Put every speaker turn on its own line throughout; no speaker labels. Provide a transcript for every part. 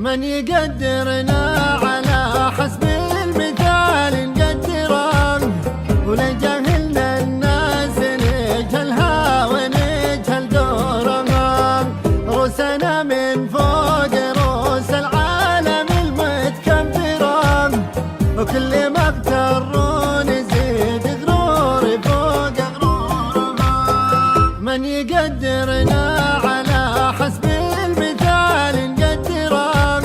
من يقدرنا على حسب المثال نقدره، ولجهلنا الناس نجهلها ونجهل دورها. روسنا من فوق روس العالم المتكبرة، وكل ما اغتروا نزيد غرور فوق غرورها. من يقدرنا على حسب المثال نقدره،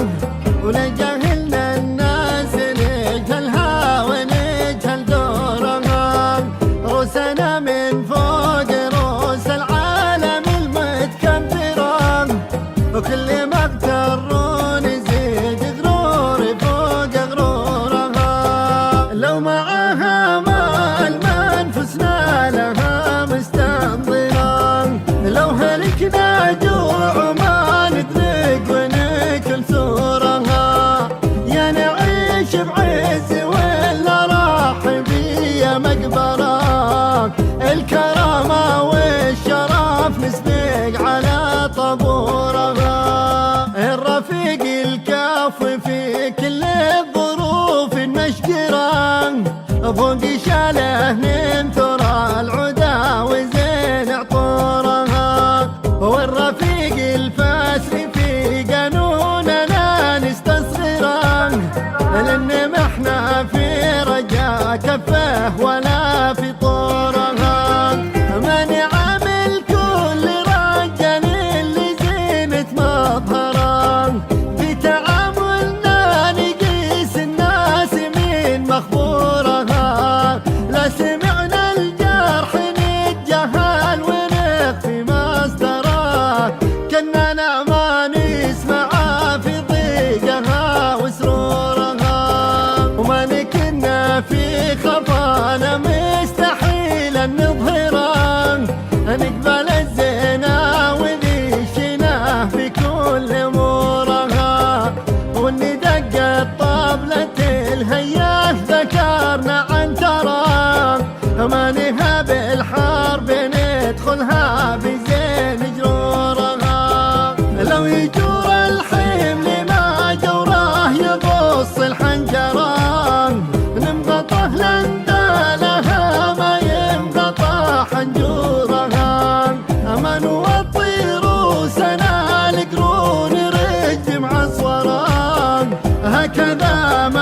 ولجهلنا الناس نجهلها ونجهل دورها. روسنا من فوق روس العالم المتكبرة، وكل ما اغتروا نزيد غرور فوق غرورها. لو معاها مال ما انفسنا لها مستنظرة، لو هلكنا جوع ما نذنق ونكل سورها. يا نعيش بعز ولا راح بيا مقبرة، الكرامة والشرف نسبق على طبورها. الرفيق الكاف في كل الظروف المشقرة، فوق شاله ننثر العدا وزين عطورها. والرفيق الفاسر في قانوننا نستصغره، لان ما احنا في رجا كفه ولا